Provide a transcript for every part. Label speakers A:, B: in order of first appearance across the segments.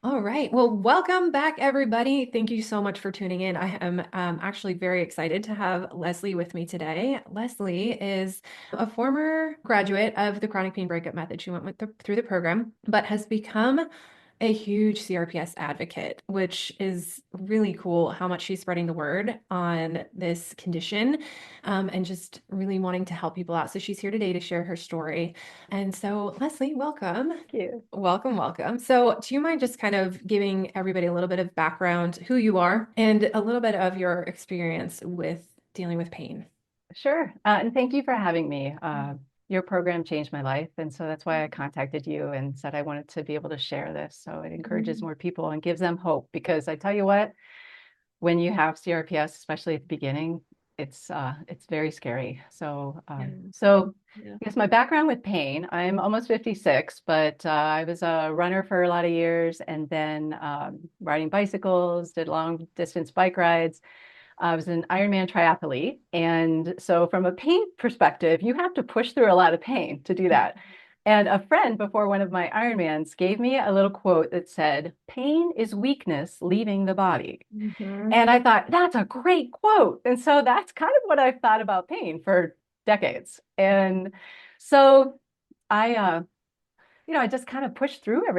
A: All right. Well, welcome back, everybody. Thank you so much for tuning in. I am actually very excited to have Leslie with me today. Leslie is a former graduate of the Chronic Pain Breakup Method. She went through the program, but has become a huge CRPS advocate, which is really cool how much she's spreading the word on this condition, and just really wanting to help people out. So she's here today to share her story. And so, Leslie, welcome.
B: Thank you.
A: Welcome, welcome. So, do you mind just kind of giving everybody a little bit of background, who you are, and a little bit of your experience with dealing with pain?
B: Sure. And thank you for having me. Your program changed my life. And so that's why I contacted you and said I wanted to be able to share this so it encourages
A: Mhm.
B: more people and gives them hope. Because I tell you what, when you have CRPS, especially at the beginning, it's very scary. So
A: Yeah. Yeah.
B: I guess my background with pain, I'm almost 56, but I was a runner for a lot of years and then riding bicycles, did long distance bike rides. I was an Ironman triathlete. And so, from a pain perspective, you have to push through a lot of pain to do that. And a friend before one of my Ironmans gave me a little quote that said, "Pain is weakness leaving the body."
A: Mhm.
B: And I thought, that's a great quote. And so, that's kind of what I've thought about pain for decades. And so, I, I just kind of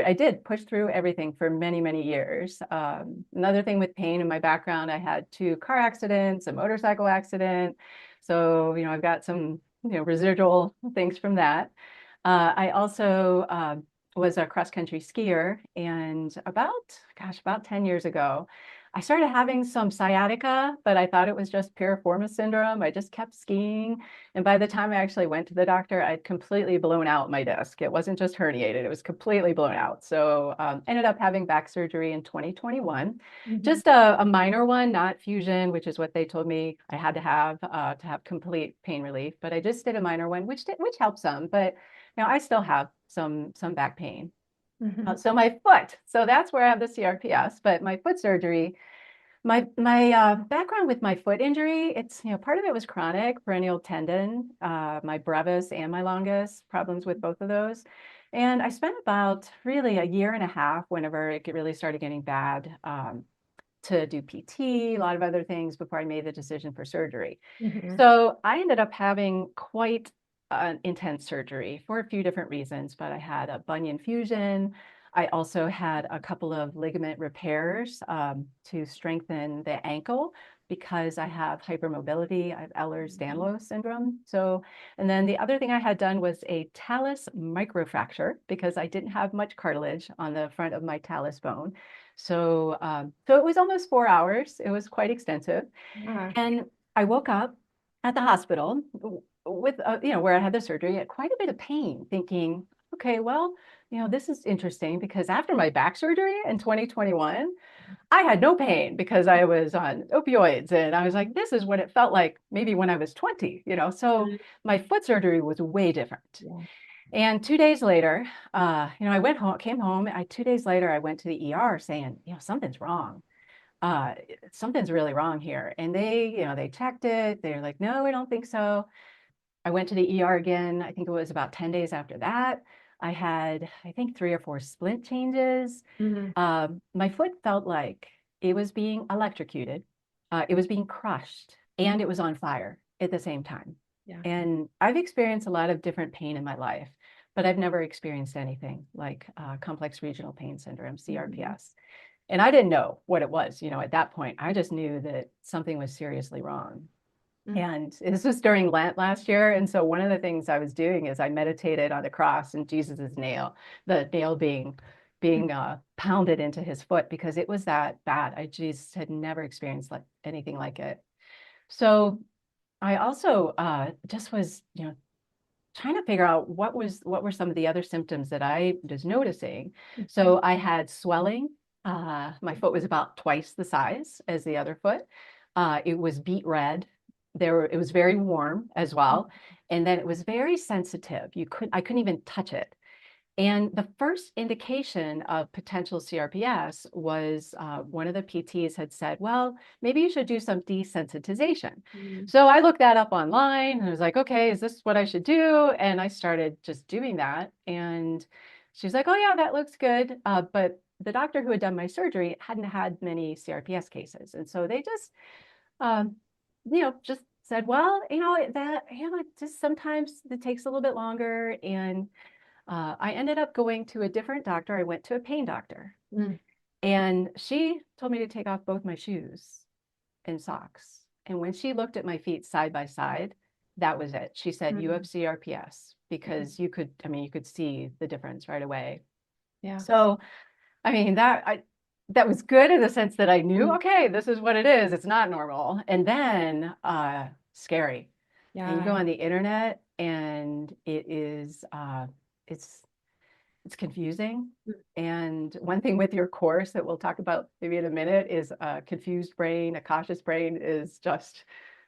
B: I did push through everything for many, many years. Another thing with pain in my background, I had two car accidents, a motorcycle accident. So, I've got some, residual things from that. I also was a cross country skier, and about 10 years ago, I started having some sciatica, but I thought it was just piriformis syndrome. I just kept skiing. And by the time I actually went to the doctor, I'd completely blown out my disc. It wasn't just herniated, it was completely blown out. So ended up having back surgery in 2021,
A: Mhm.
B: just a minor one, not fusion, which is what they told me I had to have complete pain relief. But I just did a minor one, which helped some. But now I still have some back pain.
A: Mhm.
B: So my foot, so that's where I have the CRPS. But my foot surgery, my background with my foot injury, it's part of it was chronic perennial tendon, my brevis and my longus, problems with both of those. And I spent about really a year and a half whenever really started getting bad, to do PT, a lot of other things before I made the decision for surgery.
A: Mhm.
B: So I ended up having quite an intense surgery for a few different reasons, but I had a bunion fusion. I also had a couple of ligament repairs to strengthen the ankle because I have hypermobility. I have Ehlers-Danlos syndrome. So, and then the other thing I had done was a talus microfracture because I didn't have much cartilage on the front of my talus bone. So it was almost 4 hours. It was quite extensive.
A: Yeah.
B: And I woke up at the hospital with, where I had the surgery at quite a bit of pain, thinking, okay, well, this is interesting because after my back surgery in 2021, I had no pain because I was on opioids. And I was like, this is what it felt like maybe when I was 20. So my foot surgery was way different.
A: Yeah.
B: And 2 days later, I went home, came home. 2 days later, I went to the ER saying, something's wrong, uh, something's really wrong here. And they checked it. They're like, no, we don't think so. I went to the ER again. I think it was about 10 days after that. I had, I think, 3 or 4 splint changes.
A: Mhm.
B: My foot felt like it was being electrocuted, it was being crushed, and it was on fire at the same time.
A: Yeah.
B: And I've experienced a lot of different pain in my life, but I've never experienced anything like complex regional pain syndrome,
A: Mhm.
B: CRPS. And I didn't know what it was, at that point. I just knew that something was seriously wrong.
A: Mhm.
B: And this was during Lent last year. And so one of the things I was doing is I meditated on the cross and Jesus's nail, the nail being pounded into his foot because it was that bad. I just had never experienced anything like it. So I also just was, trying to figure out what were some of the other symptoms that I was noticing.
A: Mhm.
B: So I had swelling. My foot was about twice the size as the other foot. It was beet red. It was very warm as well, and then it was very sensitive. I couldn't even touch it. And the first indication of potential CRPS was one of the PTs had said, well, maybe you should do some desensitization.
A: Mhm.
B: So I looked that up online and I was like, okay, is this what I should do? And I started just doing that. And she's like, oh, yeah, that looks good. But the doctor who had done my surgery hadn't had many CRPS cases. And so they just, um, just said, well, just sometimes it takes a little bit longer. And I ended up going to a different doctor. I went to a pain doctor,
A: Mm,
B: and she told me to take off both my shoes and socks. And when she looked at my feet side by side, that was it. She said, you have
A: mm,
B: CRPS, because you could see the difference right away.
A: yeah.
B: So, that was good in the sense that I knew,
A: Mm,
B: okay, this is what it is. It's not normal. And then scary. And you go
A: yeah.
B: on the internet, and it's it's confusing. And one thing with your course that we'll talk about maybe in a minute is a confused brain, a cautious brain is just,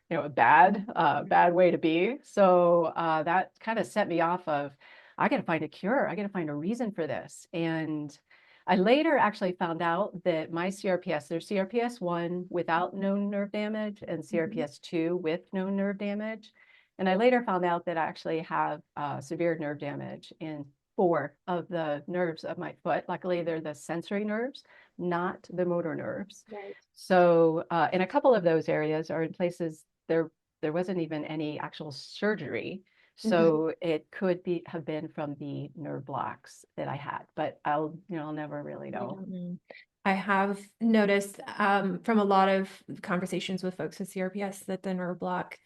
B: a bad way to be. So that kind of set me off of, I got to find a cure. I got to find a reason for this. And I later actually found out that my CRPS, there's CRPS 1 without known nerve damage and
A: Mhm.
B: CRPS 2 with known nerve damage. And I later found out that I actually have severe nerve damage in 4 of the nerves of my foot. Luckily, they're the sensory nerves, not the motor nerves.
A: Right.
B: So, in a couple of those areas are in places there wasn't even any actual surgery.
A: Mhm.
B: So it could have been from the nerve blocks that I had, but I'll never really
A: We
B: know.
A: don't know. I have noticed from a lot of conversations with folks with CRPS that the nerve block,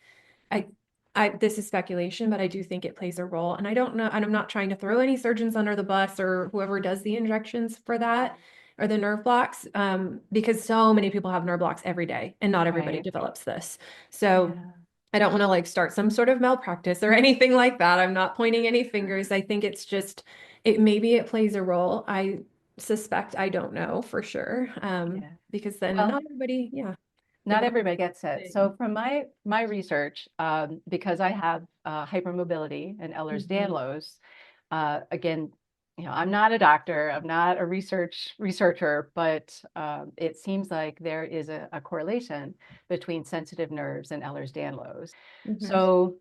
A: I, this is speculation, but I do think it plays a role. And I don't know, and I'm not trying to throw any surgeons under the bus or whoever does the injections for that or the nerve blocks, because so many people have nerve blocks every day and not everybody
B: Right.
A: develops this. So
B: Yeah.
A: I don't want to like start some sort of malpractice or anything like that. I'm not pointing any fingers. I think it's just maybe it plays a role. I suspect I don't know for sure.
B: Yeah.
A: Because then
B: Well,
A: not everybody, yeah, the
B: not
A: body
B: everybody gets it. So
A: thing.
B: from my research, because I have hypermobility and
A: Mhm.
B: Ehlers-Danlos, again, I'm not a doctor, I'm not a researcher, but it seems like there is a correlation between sensitive nerves and Ehlers-Danlos.
A: Mhm.
B: So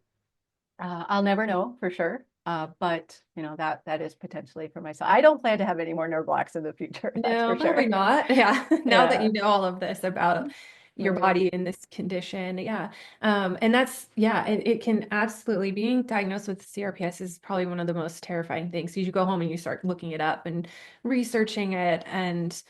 B: I'll never know for sure, but that is potentially for myself. I don't plan to have any more nerve blocks in the future, that's
A: No,
B: for
A: probably
B: sure.
A: not. Yeah. Now that
B: Yeah,
A: you know all of this about your
B: right.
A: body in this condition. Yeah. And that's, yeah, it can absolutely, being diagnosed with CRPS is probably one of the most terrifying things. You go home and you start looking it up and researching it and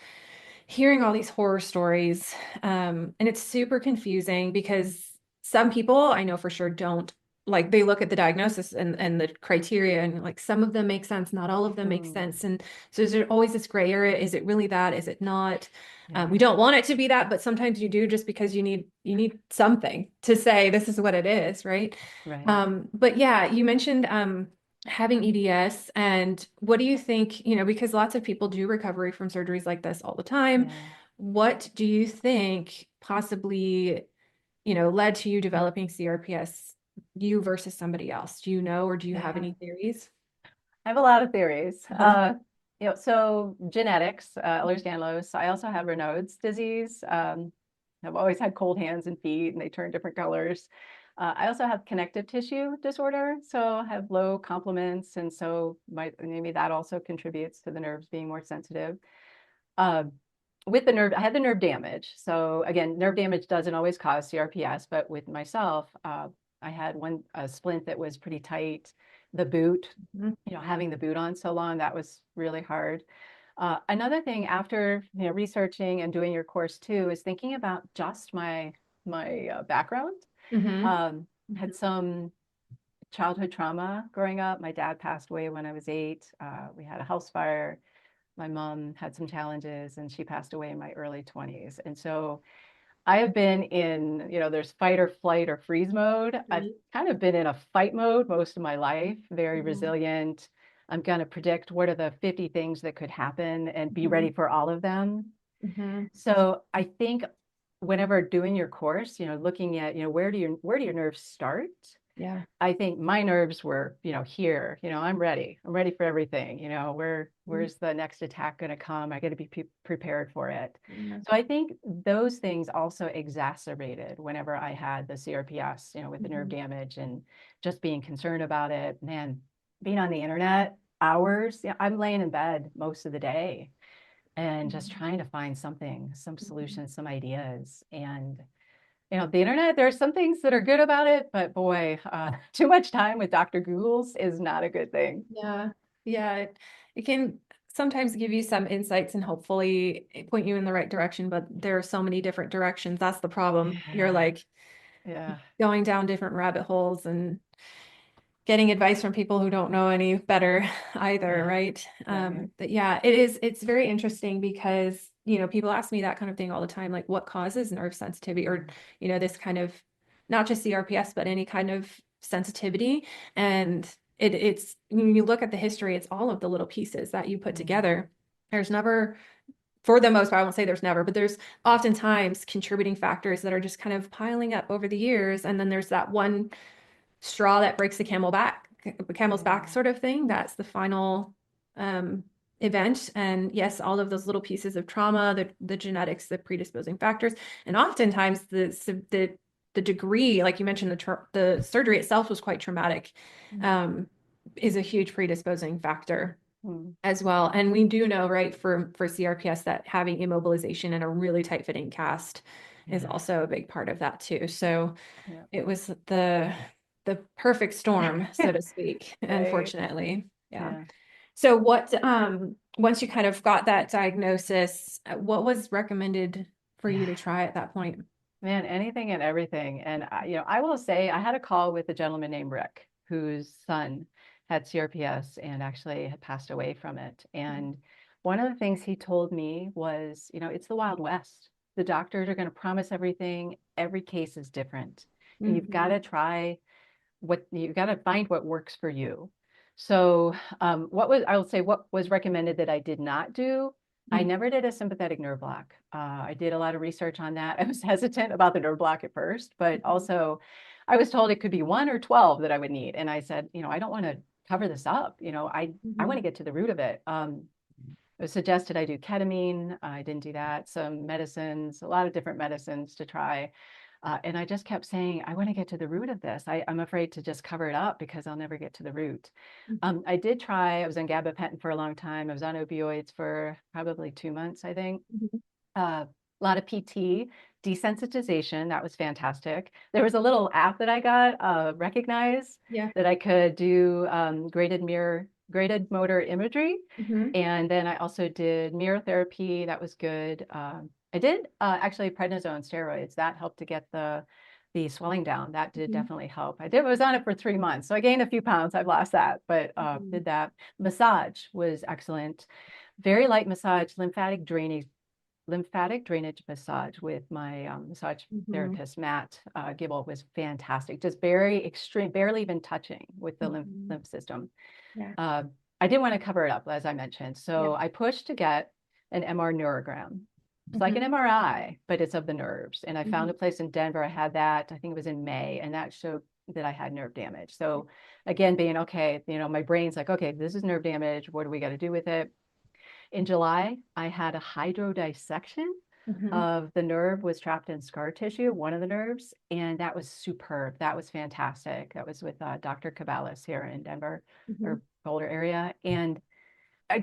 A: hearing all these horror stories. And it's super confusing because some people I know for sure don't, like, they look at the diagnosis and the criteria and like some of them make sense, not all of them make
B: Mm,
A: sense. And so is there always this gray area? Is it really that? Is it not?
B: yeah,
A: We don't want it to be that, but sometimes you do just because you need something to say this is what it is, right?
B: right.
A: But yeah, you mentioned having EDS, and what do you think, because lots of people do recovery from surgeries like this all the time.
B: Yeah.
A: What do you think possibly, led to you developing CRPS, you versus somebody else? Do you know, or do you have
B: Yeah.
A: any theories?
B: I have a lot of theories.
A: Uh-huh.
B: So genetics, Ehlers-Danlos. I also have Raynaud's disease. I've always had cold hands and feet, and they turn different colors. I also have connective tissue disorder, so I have low complements, and so maybe that also contributes to the nerves being more sensitive. Uh, with the nerve, I had the nerve damage. So again, nerve damage doesn't always cause CRPS, but with myself, I had a splint that was pretty tight. The boot,
A: Mhm.
B: having the boot on so long, that was really hard. Another thing after researching and doing your course too is thinking about just my background.
A: Mhm.
B: Had some childhood trauma growing up. My dad passed away when I was 8. We had a house fire. My mom had some challenges and she passed away in my early 20s. And so I have been in, there's fight or flight or freeze mode. I've
A: Mhm.
B: kind of been in a fight mode most of my life, very
A: Mhm.
B: resilient. I'm going to predict what are the 50 things that could happen and be
A: Mhm.
B: ready for all of them.
A: Mhm.
B: So I think whenever doing your course, looking at, where do your nerves start?
A: Yeah.
B: I think my nerves were, here, I'm ready. I'm ready for everything.
A: Mhm.
B: Where's the next attack going to come? I got to be prepared for it.
A: Yeah.
B: So I think those things also exacerbated whenever I had the CRPS, with the nerve
A: Mhm.
B: damage and just being concerned about it. Man, being on the internet hours, I'm laying in bed most of the day. and just trying to find something, some solutions, some ideas. And the internet, there's some things that are good about it, but boy, too much time with Dr. Google's is not a good thing.
A: Yeah. Yeah. It can sometimes give you some insights and hopefully point you in the right direction, but there are so many different directions. That's the problem. You're
B: Yeah,
A: like
B: yeah,
A: going down different rabbit holes and getting advice from people who don't know any better either,
B: yeah,
A: right?
B: right.
A: But yeah, it's very interesting because, people ask me that kind of thing all the time, like what causes nerve sensitivity or, this kind of not just CRPS, but any kind of sensitivity. And it's when you look at the history, it's all of the little pieces that you put
B: Mm,
A: together. There's never, for the most part, I won't say there's never, but there's oftentimes contributing factors that are just kind of piling up over the years. And then there's that one straw that breaks the camel's back
B: yeah,
A: sort of thing. That's the final um, event. And yes, all of those little pieces of trauma, the genetics, the predisposing factors, and oftentimes the degree, like you mentioned, the surgery itself was quite traumatic,
B: mm,
A: um, is a huge predisposing factor
B: mm,
A: as well. And we do know, right, for CRPS that having immobilization and a really tight fitting cast is
B: yeah,
A: also a big part of that too. So
B: yeah,
A: it was the perfect storm, so to speak,
B: right,
A: unfortunately. Yeah.
B: yeah.
A: So what once you kind of got that diagnosis, what was recommended for you
B: Yeah.
A: to try at that point?
B: Man, anything and everything. And I will say I had a call with a gentleman named Rick, whose son had CRPS and actually had passed away from it. And one of the things he told me was, it's the Wild West. The doctors are going to promise everything. Every case is different. And you've got
A: Mm-hmm.
B: to try what you've got to find what works for you. So, I will say what was recommended that I did not do. I never did a sympathetic nerve block. I did a lot of research on that. I was hesitant about the nerve block at first, but
A: Mm-hmm.
B: also I was told it could be 1 or 12 that I would need. And I said, I don't want to cover this up. I want
A: Mm-hmm.
B: to get to the root of it. It was suggested I do ketamine. I didn't do that. Some medicines, a lot of different medicines to try. And I just kept saying, I want to get to the root of this. I'm afraid to just cover it up because I'll never get to the root. I did try, I was on gabapentin for a long time. I was on opioids for probably 2 months, I think.
A: Mm-hmm.
B: A lot of PT, desensitization. That was fantastic. There was a little app that I got, Recognize,
A: Yeah.
B: that I could do graded motor imagery.
A: Mm-hmm.
B: And then I also did mirror therapy. That was good. I did actually prednisone steroids. That helped to get the swelling down. That did
A: Mm-hmm.
B: definitely help. Was on it for 3 months, so I gained a few pounds. I've lost that, but
A: Mm-hmm.
B: did that. Massage was excellent. Very light massage, lymphatic drainage massage with my massage
A: Mm-hmm.
B: therapist, Matt Gibble, was fantastic. Just very extreme, barely even touching with the
A: Mm-hmm.
B: lymph system.
A: Yeah.
B: Uh, I didn't want to cover it up, as I mentioned.
A: Yeah.
B: So I pushed to get an MR neurogram. It's like an
A: Mm-hmm.
B: MRI, but it's of the nerves. And I found
A: Mm-hmm.
B: a place in Denver. I had that, I think it was in May, and that showed that I had nerve damage. So again, being okay, my brain's like, okay, this is nerve damage. What do we got to do with it? In July, I had a hydrodissection
A: Mm-hmm.
B: of the nerve was trapped in scar tissue, one of the nerves, and that was superb. That was fantastic. That was with Dr. Caballas here in Denver
A: Mm-hmm.
B: or Boulder area. And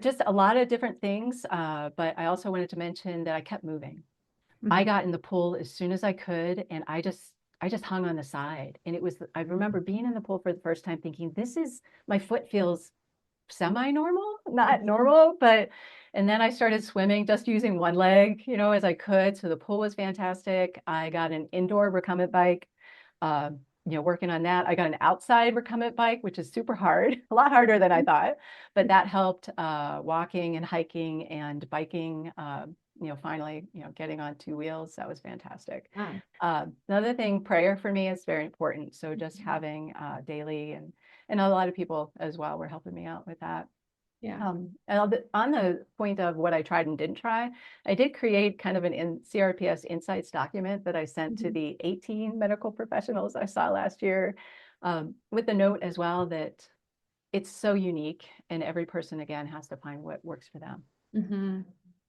B: just a lot of different things. But I also wanted to mention that I kept moving. I
A: Mm-hmm.
B: got in the pool as soon as I could, and I just hung on the side. And I remember being in the pool for the first time thinking, my foot feels semi-normal, not normal, but and then I started swimming just using one leg, as I could. So the pool was fantastic. I got an indoor recumbent bike, uh, working on that. I got an outside recumbent bike, which is super hard, a lot harder than I thought, but that helped walking and hiking and biking. Finally, getting on 2 wheels, that was fantastic.
A: Yeah.
B: Another thing, prayer for me is very important. So just having daily and a lot of people as well were helping me out with that.
A: Yeah.
B: And on the point of what I tried and didn't try, I did create kind of an CRPS insights document that I sent to
A: Mm-hmm.
B: the 18 medical professionals I saw last year, with the note as well that it's so unique and every person again has to find what works for them.
A: Mm-hmm.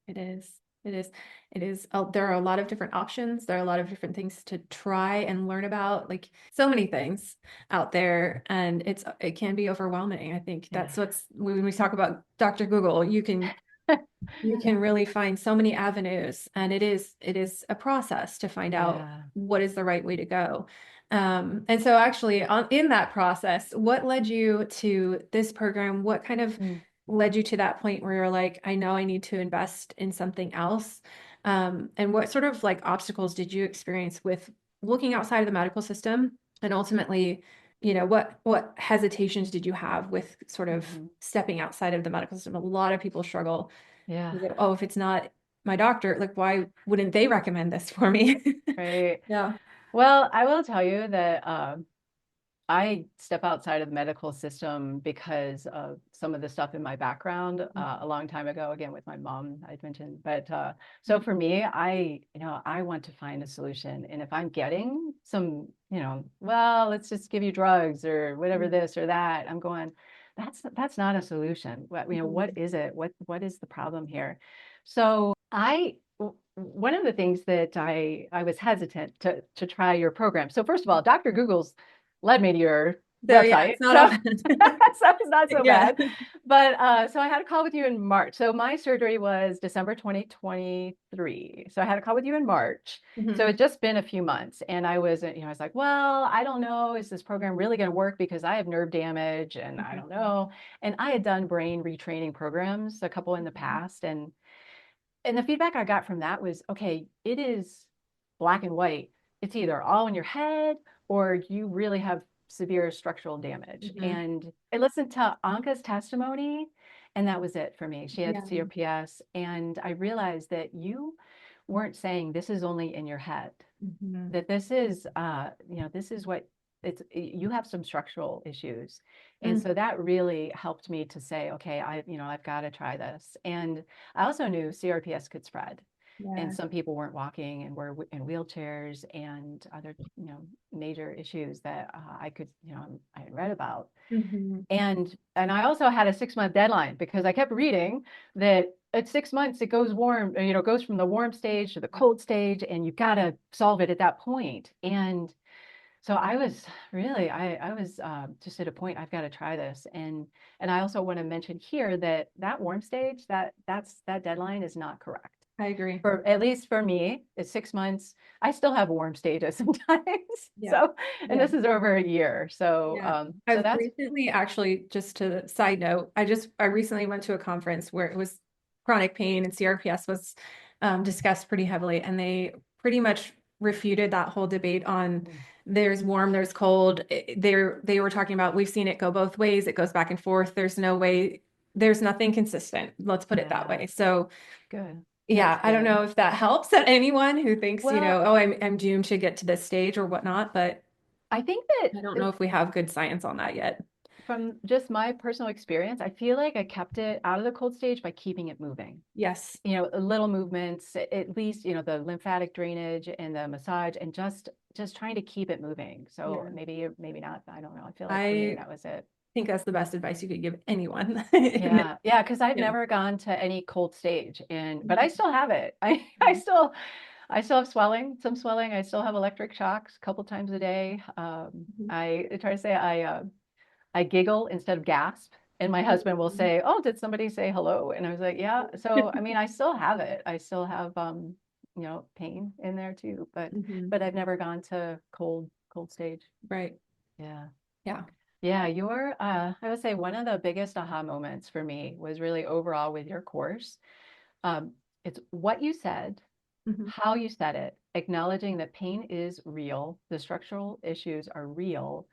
A: It is. It is. It is. There are a lot of different options. There are a lot of different things to try and learn about, like so many things out there, and it can be overwhelming. I think
B: Yeah.
A: that's what's when we talk about Dr. Google, you can You can really find so many avenues, and it is a process to find out
B: Yeah.
A: what is the right way to go. And so actually in that process, what led you to this program? What kind of
B: Mm.
A: led you to that point where you're like, I know I need to invest in something else? And what sort of like obstacles did you experience with looking outside of the medical system? And ultimately, what hesitations did you have with sort of
B: Mhm.
A: stepping outside of the medical system? A lot of people struggle.
B: Yeah.
A: They go, oh, if it's not my doctor, like why wouldn't they recommend this for me?
B: Right.
A: Yeah.
B: Well, I will tell you that I step outside of the medical system because of some of the stuff in my background a long time ago, again, with my mom, I'd mentioned. But so for me, I want to find a solution. And if I'm getting some, well, let's just give you drugs or whatever this or that, I'm going, that's not a solution. What is it? What is the problem here? So one of the things that I was hesitant to try your program. So first of all, Dr. Google's led me to your
A: So yeah,
B: website.
A: it's not
B: So,
A: all
B: so it's not so
A: yeah.
B: bad. But so I had a call with you in March. So my surgery was December 2023. So I had a call with you in March. So
A: Mhm.
B: it's just been a few months. And I was like, well, I don't know. Is this program really going to work? Because I have nerve damage and I don't know. And I had done brain retraining programs, a couple in the past. And the feedback I got from that was, okay, it is black and white. It's either all in your head or you really have severe structural damage.
A: Mhm.
B: And I listened to Anka's testimony, and that was it for me. She had
A: Yeah.
B: CRPS, and I realized that you weren't saying this is only in your head,
A: Mhm.
B: that this is what you have some structural issues. And
A: Mm.
B: so that really helped me to say, okay, I've got to try this. And I also knew CRPS could spread. And
A: Yeah.
B: some people weren't walking and were in wheelchairs and other, major issues that I had read about.
A: Mhm.
B: And I also had a 6-month deadline because I kept reading that at 6 months it goes warm, goes from the warm stage to the cold stage, and you've got to solve it at that point. And so I was really, I was just at a point, I've got to try this. And I also want to mention here that that warm stage, that deadline is not correct.
A: I agree.
B: For at least for me, it's 6 months. I still have warm stages sometimes.
A: Yeah.
B: So, and
A: Yeah.
B: this is over a year. So,
A: Yeah.
B: so
A: I've
B: that's
A: recently actually, just to side note, I recently went to a conference where it was chronic pain and CRPS was discussed pretty heavily, and they pretty much refuted that whole debate on there's warm, there's cold. They were talking about we've seen it go both ways. It goes back and forth. There's no way, there's nothing consistent. Let's put it that
B: yeah,
A: way. So
B: good. That's
A: yeah, I don't
B: good.
A: know if that helps anyone who thinks,
B: Well,
A: oh, I'm doomed to get to this stage or whatnot, but
B: I think that
A: I don't know if we have good science on that yet.
B: from just my personal experience, I feel like I kept it out of the cold stage by keeping it moving.
A: Yes.
B: Little movements, at least, the lymphatic drainage and the massage and just trying to keep it moving. So
A: Yeah.
B: maybe not. I don't know. I feel like for me
A: I
B: that was it.
A: think that's the best advice you could give anyone.
B: Yeah. Yeah, because I've
A: Yeah.
B: never gone to any cold stage but I
A: Mhm.
B: still have it. I still have swelling, some swelling. I still have electric shocks a couple times a day.
A: Mhm.
B: I try to say I giggle instead of gasp. And my husband will
A: Mhm.
B: say, "Oh, did somebody say hello?" And I was like, "Yeah." So, I mean, I still have it. I still have pain in there too, but
A: Mhm.
B: but I've never gone to cold stage.
A: Right.
B: Yeah.
A: Yeah.
B: Yeah, I would say one of the biggest aha moments for me was really overall with your course. Um, it's what you said,
A: Mhm.
B: how you said it, acknowledging that pain is real, the structural issues are real.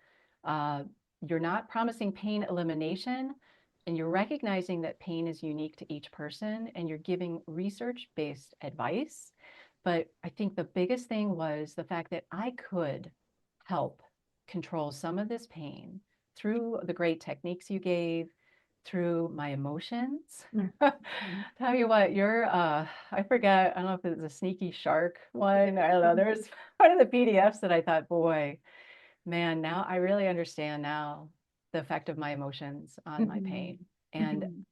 B: Uh, you're not promising pain elimination, and you're recognizing that pain is unique to each person, and you're giving research-based advice. But I think the biggest thing was the fact that I could help control some of this pain through the great techniques you gave, through my emotions.
A: Mhm.
B: Tell you what, I forget, I don't know if it's a sneaky shark one. I don't know. There's one of the PDFs that I thought, boy, man, now I really understand now the effect of my emotions on my
A: Mhm.
B: pain. And
A: Mhm.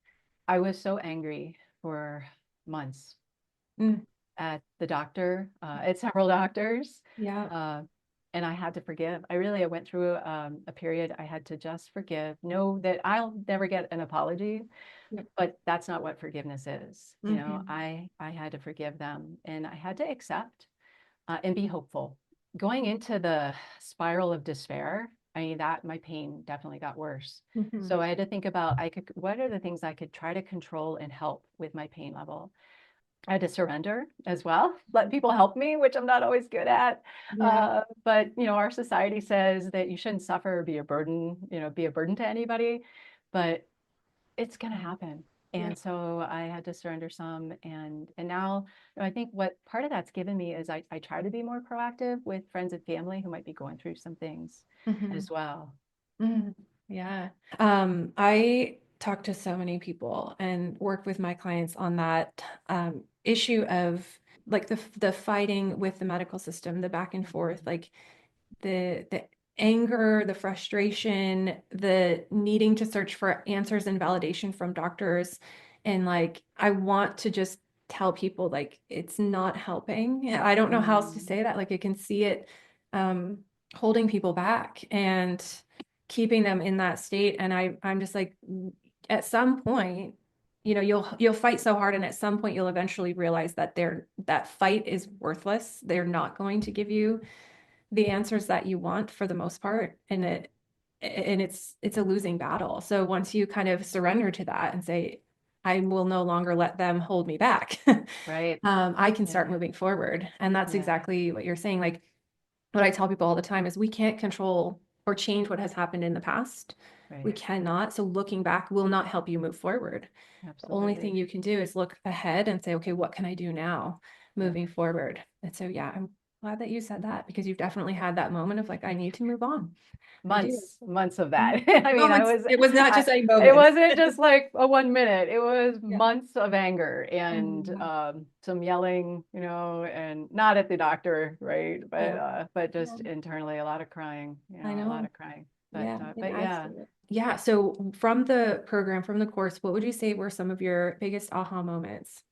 B: I was so angry for months
A: Mm.
B: at the doctor, at several doctors.
A: Yeah.
B: Uh, and I had to forgive. I went through a period I had to just forgive, know that I'll never get an apology,
A: Yep.
B: but that's not what forgiveness is. You know,
A: Hmm.
B: I had to forgive them, and I had to accept and be hopeful. Going into the spiral of despair, I mean, that my pain definitely got worse.
A: Hmm.
B: So I had to think about what are the things I could try to control and help with my pain level. I had to surrender as well, let people help me, which I'm not always good at.
A: Yeah.
B: But our society says that you shouldn't suffer or be a burden to anybody, but it's going to happen.
A: Yeah.
B: And so I had to surrender some. And now I think what part of that's given me is I try to be more proactive with friends and family who might be going through some things
A: Hmm.
B: as well.
A: Yeah. I talk to so many people and work with my clients on that issue of like the fighting with the medical system, the back and forth,
B: Mhm.
A: like the anger, the frustration, the needing to search for answers and validation from doctors. And like I want to just tell people like it's not helping. Yeah, I don't know how else to
B: Mm,
A: say that. Like I can see it um holding people back and keeping them in that state. And I'm just like at some point, you'll fight so hard, and at some point you'll eventually realize that that fight is worthless. They're not going to give you the answers that you want for the most part, and it's a losing battle. So once you kind of surrender to that and say, I will no longer let them hold me back,
B: right.
A: I can start
B: Yeah.
A: moving forward. And that's
B: Yeah.
A: exactly what you're saying. Like what I tell people all the time is we can't control or change what has happened in the past. We
B: Right.
A: cannot. So looking back will not help you move forward. The only thing
B: Absolutely.
A: you can do is look ahead and say, okay, what can I do now
B: Yeah.
A: moving forward? And so, yeah, I'm glad that you said that because you've definitely had that moment of like, I need to move on. I do.
B: Months of
A: Mhm.
B: that. I mean,
A: Moments. It was not
B: I,
A: just a
B: it
A: moment.
B: wasn't just like a 1 minute. It was
A: Yeah.
B: months of anger and
A: Mhm.
B: some yelling, and not at the doctor, right?
A: Yeah.
B: But
A: Yeah.
B: just internally, a lot of crying,
A: I
B: a lot
A: know.
B: of crying.
A: Yeah, it
B: But
A: adds
B: yeah.
A: to it. Yeah. So from the program, from the course, what would you say were some of your biggest aha moments?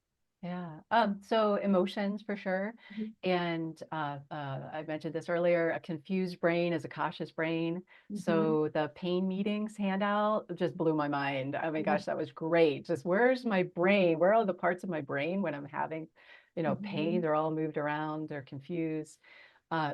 B: Yeah. So emotions for sure.
A: Mhm.
B: And I mentioned this earlier, a confused brain is a cautious brain.
A: Mhm.
B: So the pain meetings handout just blew my mind. Oh my
A: Yeah.
B: gosh, that was great. Just where's my brain? Where are the parts of my brain when I'm having, pain?
A: Mhm.
B: They're all moved around, they're confused.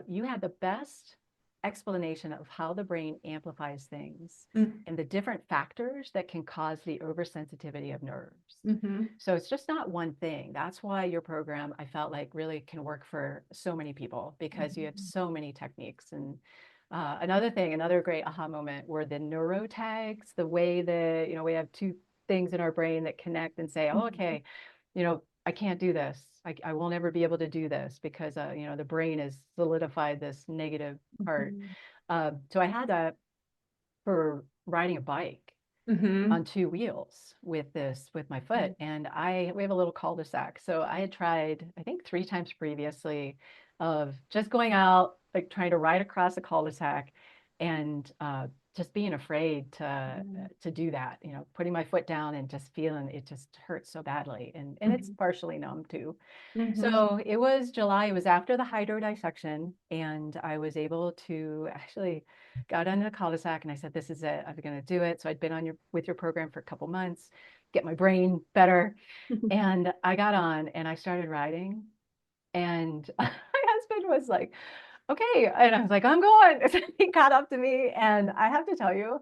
B: You had the best explanation of how the brain amplifies things
A: Mm.
B: and the different factors that can cause the oversensitivity of nerves.
A: Mhm.
B: So it's just not one thing. That's why your program, I felt like really can work for so many people because you have
A: Mhm.
B: so many techniques. And another thing, another great aha moment were the neurotags, the way that, we have two things in our brain that connect and say, oh,
A: Mhm.
B: okay, I can't do this. I will never be able to do this because, the brain has solidified this negative part.
A: Mhm.
B: So I had that for riding a bike on
A: Mhm.
B: two wheels with my foot,
A: Mhm.
B: and we have a little cul-de-sac, so I had tried I think 3 times previously of just going out like trying to ride across the cul-de-sac and just being afraid to do that, putting my foot down and just feeling it just hurts so badly, and it's
A: Mhm.
B: partially numb too.
A: Mhm.
B: So it was July, it was after the hydro dissection, and I was able to actually got on the cul-de-sac and I said, this is it. I'm going to do it. So I'd been with your program for a couple months, get my brain better. And I got on and I started riding. And my husband was like, okay. And I was like, I'm going. He got up to me. And I have to tell you,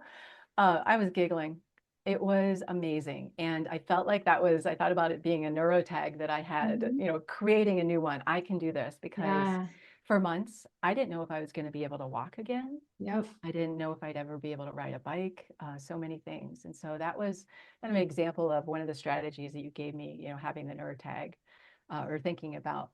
B: I was giggling. It was amazing. And I felt like I thought about it being a neurotag that I had,
A: Mhm.
B: creating a new one. I can do this because
A: Yeah.
B: for months, I didn't know if I was going to be able to walk again.
A: Yep.
B: I didn't know if I'd ever be able to ride a bike, so many things. And so that was kind of an example of one of the strategies that you gave me, having the neurotag or thinking about,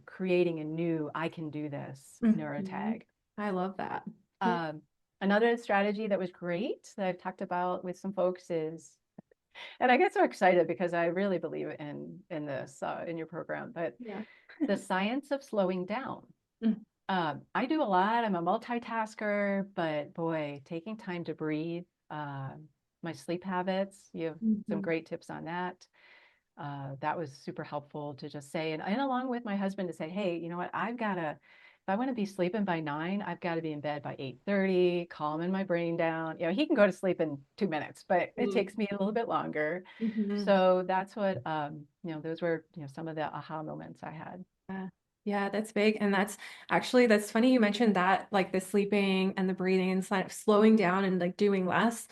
B: creating a new, I can do this
A: Mhm.
B: neurotag.
A: I love that. Yeah.
B: Um, Another strategy that was great that I've talked about with some folks is, and I get so excited because I really believe in this in your program, but
A: Yeah.
B: the science of slowing down. I do a lot. I'm a multitasker, but boy, taking time to breathe, my sleep habits, you have some
A: Mhm.
B: great tips on that. That was super helpful to just say, and along with my husband to say, hey, you know what, I've got to I want to be sleeping by 9, I've got to be in bed by 8:30, calming my brain down. He can go to sleep in 2 minutes, but it takes me a little bit longer.
A: Mm-hmm.
B: So that's what, those were, some of the aha moments I had.
A: Yeah. Yeah, that's big. And that's funny you mentioned that, like the sleeping and the breathing and slowing down and like doing less,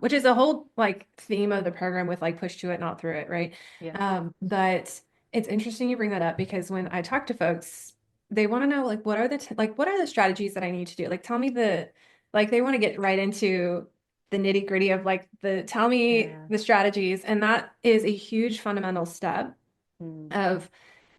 A: which is a whole like theme of the program with like push to it, not through it, right?
B: Yeah.
A: But it's interesting you bring that up because when I talk to folks, they want to know like what are the strategies that I need to do? Like tell me like they want to get right into the nitty-gritty of like tell me
B: Yeah.
A: the strategies. And that is a huge fundamental step
B: Mm.
A: of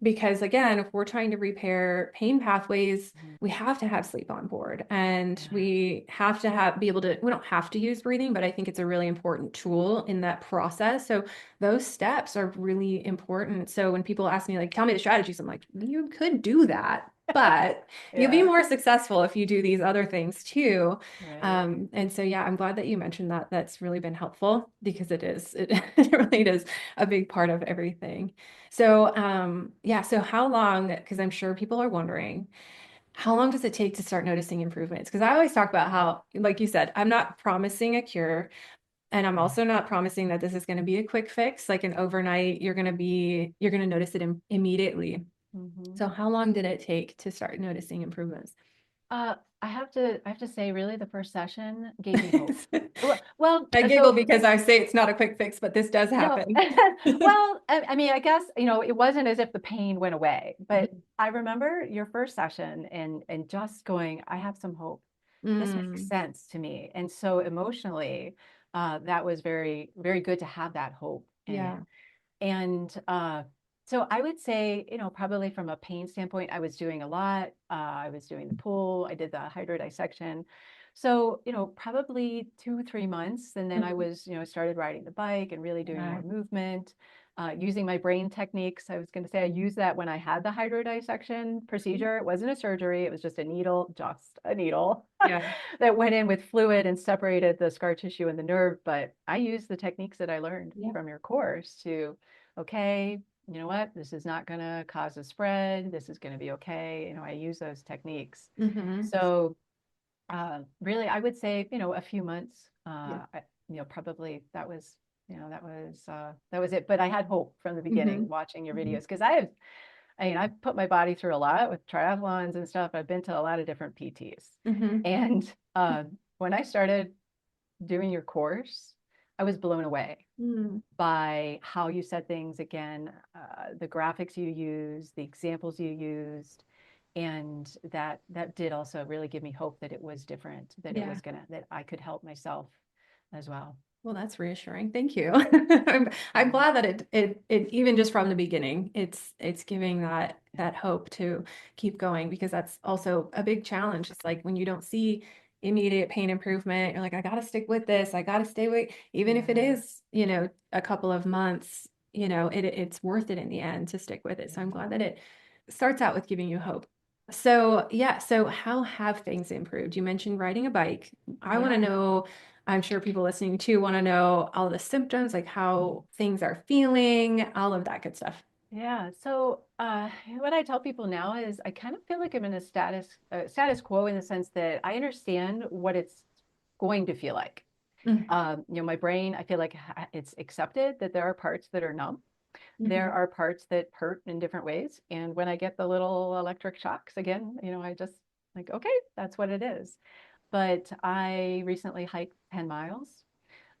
A: because again, if we're trying to repair pain pathways,
B: Mhm.
A: we have to have sleep on board and
B: Yeah.
A: we have to be able to, we don't have to use breathing, but I think it's a really important tool in that process. So those steps are really important. So when people ask me, like, tell me the strategies, I'm like, you could do that, but you'll be
B: Yeah.
A: more successful if you do these other things too.
B: Right.
A: And so, yeah, I'm glad that you mentioned that. That's really been helpful because it really is a big part of everything. So, yeah, so how long, because I'm sure people are wondering, how long does it take to start noticing improvements? Because I always talk about how, like you said, I'm not promising a cure, and I'm also not promising that this is going to be a quick fix, like an overnight, you're going to notice it immediately.
B: Hmm.
A: So how long did it take to start noticing improvements?
B: Uh, I have to say, really, the first session gave me hope. Well,
A: I giggle
B: so
A: because I say it's not a quick fix, but this does
B: no,
A: happen.
B: well, I mean, I guess, it wasn't as if the pain went away, but I remember your first session and just going, I have some hope. This makes
A: Mm,
B: sense to me. And so emotionally, that was very, very good to have that hope.
A: yeah.
B: And so I would say, probably from a pain standpoint, I was doing a lot. I was doing the pool, I did the hydro dissection. So, probably 2, 3 months. And then I
A: Mhm.
B: was, started riding the bike and really doing
A: Yeah.
B: more movement, using my brain techniques. I was going to say I used that when I had the hydro dissection procedure. It wasn't a surgery, it was just a needle
A: Yeah.
B: that went in with fluid and separated the scar tissue and the nerve. But I used the techniques that I learned
A: Yeah.
B: from your course to, okay, you know what, this is not going to cause a spread. This is going to be okay. I use those techniques.
A: Hmm.
B: So really, I would say, a few months,
A: Yeah.
B: probably that was it. But I had hope from the beginning
A: Hmm.
B: watching your
A: Hmm.
B: videos because I've put my body through a lot with triathlons and stuff. I've been to a lot of different PTs.
A: Hmm.
B: And when I started doing your course, I was blown away
A: Mm.
B: by how you said things again, the graphics you used, the examples you used, and that did also really give me hope that it was different,
A: Yeah.
B: that I could help myself as well.
A: Well, that's reassuring. Thank you. I'm
B: Yeah.
A: glad that it even just from the beginning, it's giving that hope to keep going because that's also a big challenge. It's like when you don't see immediate pain improvement, you're like, I gotta stick with this. I gotta stay with, even if it
B: Yeah.
A: is, a couple of months, it's worth it in the end to stick with it. So I'm glad that it starts out with giving you hope. So yeah, so how have things improved? You mentioned riding a bike. I want to
B: Yeah.
A: know, I'm sure people listening too want to know all the symptoms, like how things are feeling, all of that good stuff.
B: Yeah. So what I tell people now is I kind of feel like I'm in a status quo in the sense that I understand what it's going to feel like. My brain, I feel like it's accepted that there are parts that are numb. There
A: Mm-hmm.
B: are parts that hurt in different ways. And when I get the little electric shocks again, I just like, okay, that's what it is. But I recently hiked 10 miles.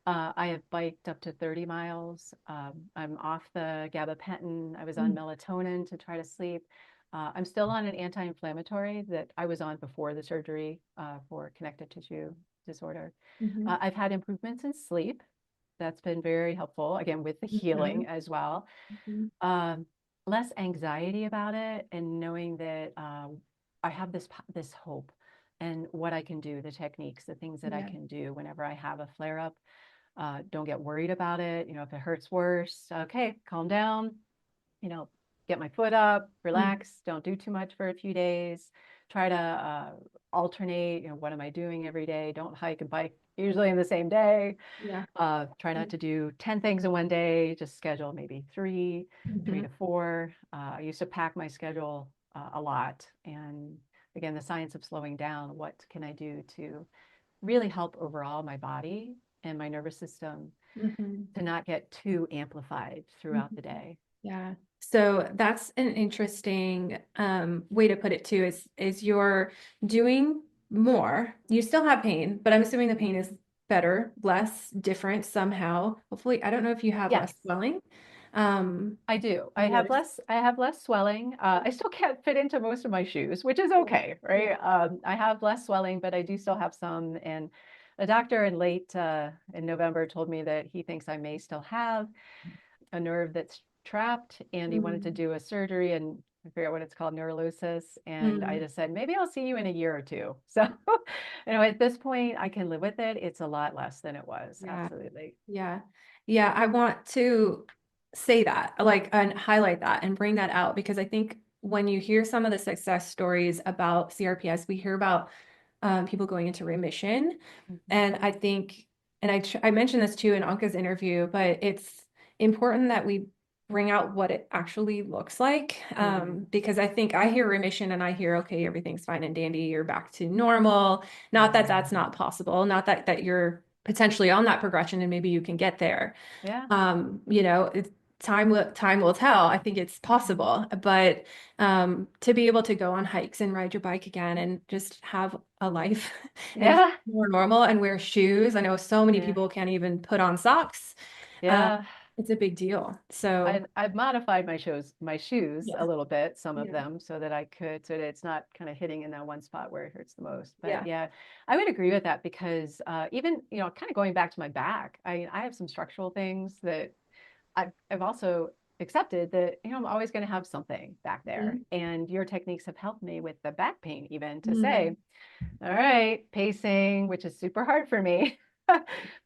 B: I have biked up to 30 miles. I'm off the gabapentin. I was on melatonin to try to sleep. I'm still on an anti-inflammatory that I was on before the surgery for connective tissue disorder.
A: Mm-hmm.
B: I've had improvements in sleep. That's been very helpful, again, with the
A: Mm-hmm.
B: healing as well.
A: Mm-hmm.
B: Um, Less anxiety about it and knowing that I have this hope and what I can do, the techniques, the things that I
A: Yeah.
B: can do whenever I have a flare up. Don't get worried about it. If it hurts worse, okay, calm down, you know, get my foot up,
A: Mm.
B: relax, don't do too much for a few days. Try to alternate, what am I doing every day? Don't hike and bike usually in the same day.
A: Yeah.
B: Try not to do 10 things in one day, just schedule maybe three
A: Mm-hmm.
B: to four. I used to pack my schedule a lot. And again, the science of slowing down, what can I do to really help overall my body and my nervous system
A: Mhm.
B: to not get too amplified throughout the day.
A: Yeah. So that's an interesting way to put it too, is you're doing more. You still have pain, but I'm assuming the pain is better, less, different somehow. Hopefully, I don't know if you have less
B: Yes,
A: swelling.
B: I do.
A: I've noticed.
B: I have less swelling. I still can't fit into most of my shoes, which is
A: Yeah.
B: okay, right? I have less swelling, but I do still have some. And a doctor in late in November told me that he thinks I may still have a nerve that's trapped, and he wanted to
A: Mm,
B: do a surgery, and I forget what it's called, neurolysis. And I
A: mm,
B: just said, maybe I'll see you in a year or two. So, at this point, I can live with it. It's a lot less than it was.
A: yeah.
B: Absolutely.
A: Yeah. Yeah. I want to say that, like, and highlight that and bring that out because I think when you hear some of the success stories about CRPS, we hear about people going into remission.
B: Mhm.
A: And I think, and I mentioned this too in Anka's interview, but it's important that we bring out what it actually looks like.
B: Mhm.
A: Because I think I hear remission and I hear, okay, everything's fine and dandy, you're back to normal. Not that
B: Yeah.
A: that's not possible, not that you're potentially on that progression and maybe you can get there.
B: Yeah.
A: You know, time will tell. I think it's possible, but to be able to go on hikes and ride your bike again and just have a life and feel
B: Yeah.
A: more normal and wear shoes. I know so many
B: Yeah.
A: people can't even put on socks. Uh,
B: Yeah.
A: it's a big deal. So
B: I've modified my shoes a
A: yeah,
B: little bit, some of
A: yeah,
B: them, so that so that it's not kind of hitting in that one spot where it hurts the most. But
A: yeah.
B: yeah, I would agree with that because even, kind of going back to my back, I have some structural things that I've also accepted that, I'm always going to have something back there.
A: Mhm.
B: And your techniques have helped me with the back pain, even to say,
A: Mhm.
B: all right, pacing, which is super hard for me.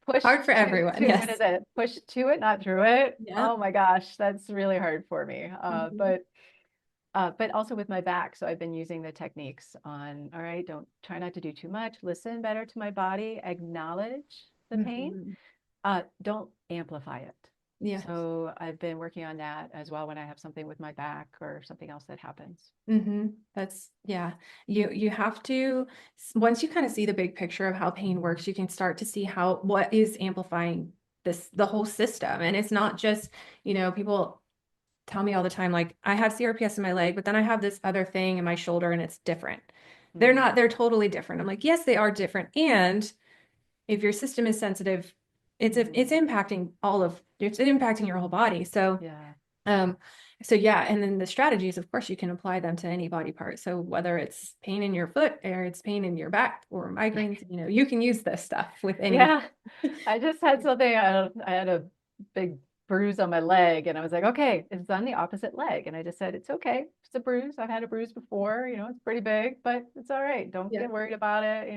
B: Push
A: Hard for everyone.
B: what is
A: Yes.
B: it? Push to it, not through it.
A: Yeah.
B: Oh my gosh, that's really hard for me.
A: Mhm.
B: But also with my back. So I've been using the techniques on, all right, don't try not to do too much, listen better to my body, acknowledge the pain,
A: Mhm.
B: don't amplify it.
A: Yes.
B: So I've been working on that as well when I have something with my back or something else that happens.
A: That's yeah. You have to once you kind of see the big picture of how pain works, you can start to see how what is amplifying the whole system. And it's not just, people tell me all the time, like, I have CRPS in my leg, but then I have this other thing in my shoulder and it's different.
B: Mm,
A: They're totally different. I'm like, yes, they are different. And if your system is sensitive, it's
B: mhm.
A: impacting it's impacting your whole body.
B: Yeah.
A: Um, so yeah, and then the strategies, of course, you can apply them to any body part. So whether it's pain in your foot or it's pain in your back or migraines, you can use this stuff with any.
B: Yeah. I just had something, I had a big bruise on my leg, and I was like, okay, it's on the opposite leg. And I just said, it's okay. It's a bruise. I've had a bruise before, it's pretty big, but it's all right. Don't
A: Yeah.
B: get worried about it.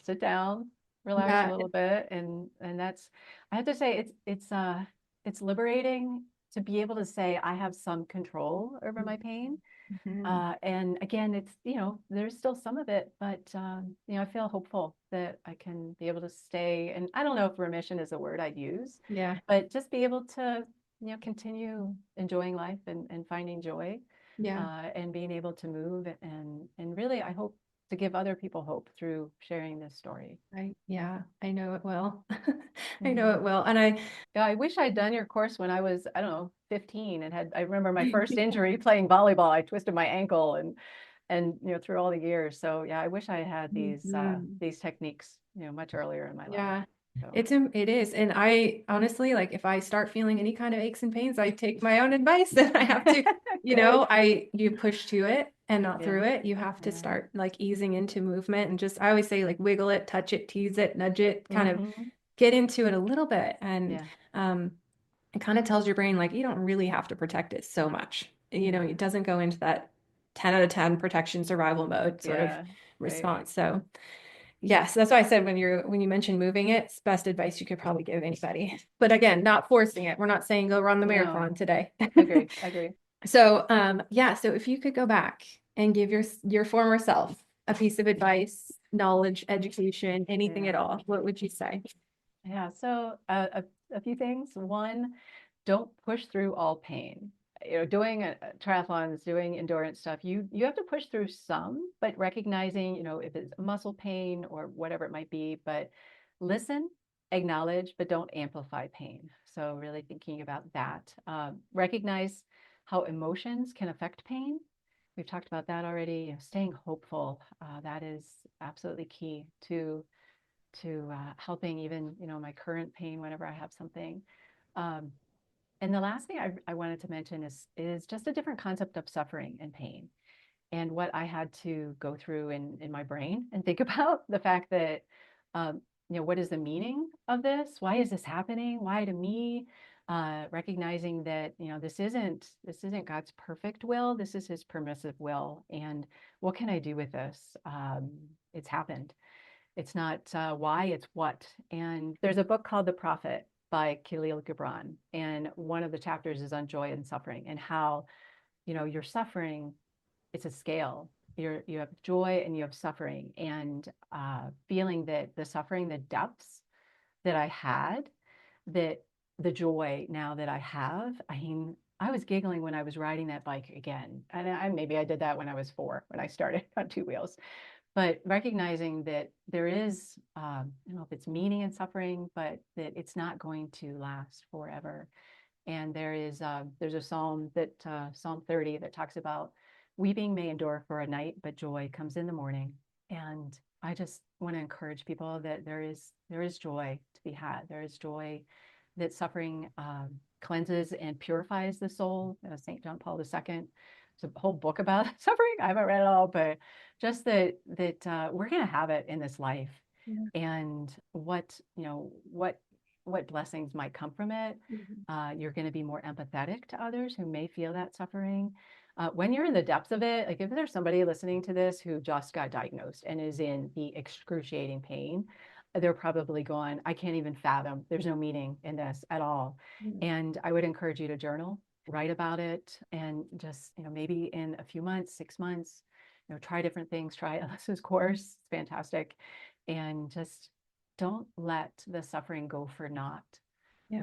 B: Sit down, relax a
A: Yeah.
B: little bit. And that's, I have to say, it's liberating to be able to say I have some control over my pain.
A: Mhm.
B: And again, it's, there's still some of it, but, I feel hopeful that I can be able to stay. And I don't know if remission is a word I'd use,
A: Yeah.
B: but just be able to, continue enjoying life and finding joy,
A: Yeah.
B: and being able to move. And really, I hope to give other people hope through sharing this story.
A: Right. Yeah. I know it will. I know
B: Mhm.
A: it will. And I,
B: Yeah, I wish I'd done your course when I was, I don't know, 15 and I remember my first injury playing volleyball. I twisted my ankle and through all the years. So yeah, I wish I had
A: Mhm.
B: these techniques, much earlier in my life.
A: Yeah,
B: So
A: it is. And I honestly, like, if I start feeling any kind of aches and pains, I take my own advice and I have to,
B: good.
A: you push to it and not
B: Yeah.
A: through it. You have to
B: Yeah.
A: start like easing into movement and just, I always say, like, wiggle it, touch it, tease it, nudge it, kind of
B: Hmm.
A: get into it a little bit. And
B: Yeah.
A: um, it kind of tells your brain, like, you don't really have to protect it so much.
B: Yeah.
A: It doesn't go into that 10 out of 10 protection survival mode sort of
B: Yeah. Right.
A: response. So yes, that's why I said when you mentioned moving it, it's best advice you could probably give anybody. But again, not forcing it. We're not saying go run the
B: No,
A: marathon today.
B: agree. Agree.
A: So yeah, so if you could go back and give your former self a piece of advice, knowledge, education, anything at
B: Yeah.
A: all, what would you say?
B: Yeah. So a few things. One, don't push through all pain. doing triathlons, doing endurance stuff, you have to push through some, but recognizing, if it's muscle pain or whatever it might be, but listen, acknowledge, but don't amplify pain. So really thinking about that. Recognize how emotions can affect pain. We've talked about that already. Staying hopeful, that is absolutely key to helping even, my current pain whenever I have something. Um, and the last thing I wanted to mention is just a different concept of suffering and pain, and what I had to go through in my brain and think about the fact that, what is the meaning of this? Why is this happening? Why to me? Recognizing that, this isn't God's perfect will. This is His permissive will. And what can I do with this? It's happened. It's not why, it's what. And there's a book called The Prophet by Khalil Gibran. And one of the chapters is on joy and suffering, and how, your suffering, it's a scale. You have joy and you have suffering. And feeling that the suffering, the depths that I had, that the joy now that I have, I mean, I was giggling when I was riding that bike again. And maybe I did that when I was 4, when I started on 2 wheels. But recognizing that there is, I don't know if it's meaning in suffering, but that it's not going to last forever. And there's a psalm that Psalm 30 that talks about weeping may endure for a night, but joy comes in the morning. And I just want to encourage people that there is joy to be had. There is joy, that suffering cleanses and purifies the soul. St. John Paul II. There's a whole book about suffering. I haven't read it all, but just that we're going to have it in this life,
A: Yeah.
B: and what blessings might come from it. You're going to be more empathetic to others who may feel that suffering. When you're in the depths of it, like if there's somebody listening to this who just got diagnosed and is in the excruciating pain, they're probably going, I can't even fathom. There's no meaning in this at all. And I would encourage you to journal, write about it, and just, maybe in a few months, 6 months, try different things, try Alyssa's course. It's fantastic. And just don't let the suffering go for naught.
A: Yeah.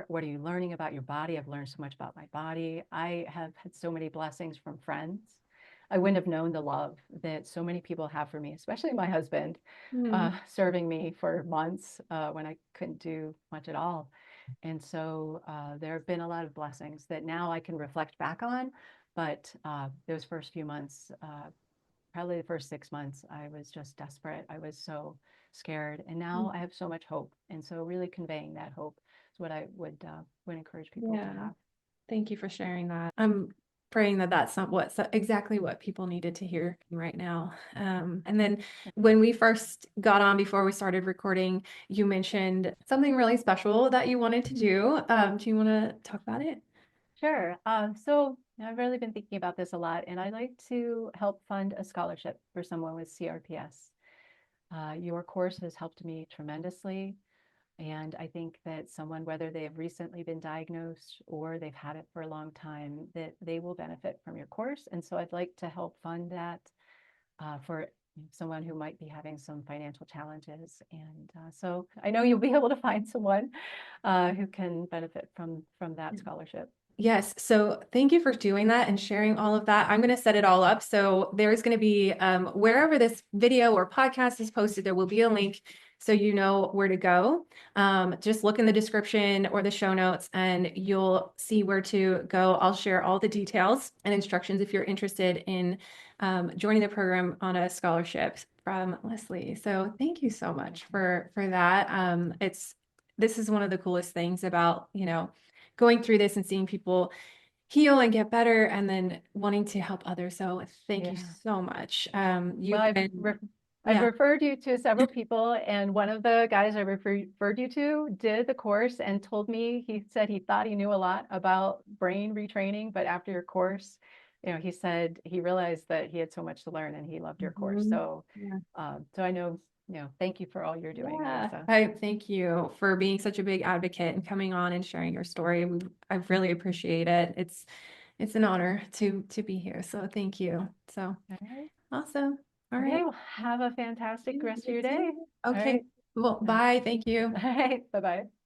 B: What are you learning about your body? I've learned so much about my body. I have had so many blessings from friends. I wouldn't have known the love that so many people have for me, especially my husband, serving me for months when I couldn't do much at all. And so there have been a lot of blessings that now I can reflect back on. But those first few months, probably the first 6 months, I was just desperate. I was so scared. And now I have so much hope. And so really conveying that hope is what I would encourage people to
A: Yeah.
B: have.
A: Thank you for sharing that. I'm praying that that's not exactly what people needed to hear right now. And then when we first got on, before we started recording, you mentioned something really special that you wanted to do. Do you want to talk about it?
B: Sure. So I've really been thinking about this a lot, and I'd like to help fund a scholarship for someone with CRPS. Your course has helped me tremendously. And I think that someone, whether they have recently been diagnosed or they've had it for a long time, that they will benefit from your course. And so I'd like to help fund that for someone who might be having some financial challenges. And so I know you'll be able to find someone who can benefit from that scholarship.
A: Yes. So thank you for doing that and sharing all of that. I'm going to set it all up. So there's going to be wherever this video or podcast is posted, there will be a link so you know where to go. Just look in the description or the show notes and you'll see where to go. I'll share all the details and instructions if you're interested in joining the program on a scholarship from Leslie. So thank you so much for that. This is one of the coolest things about, going through this and seeing people heal and get better and then wanting to help others. So thank you so much.
B: Well, I've referred you to several people, and one of the guys I referred you to did the course and told me, he said he thought he knew a lot about brain retraining, but after your course, he said he realized that he had so much to learn and he loved your course. So, so I know, thank you for all you're doing, Alissa.
A: I thank you for being such a big advocate and coming on and sharing your story. I really appreciate it. It's an honor to be here. So thank you. So awesome. All right.
B: Okay, well, have a fantastic rest of your day.
A: Okay. Well, bye. Thank you.
B: All right. Bye-bye.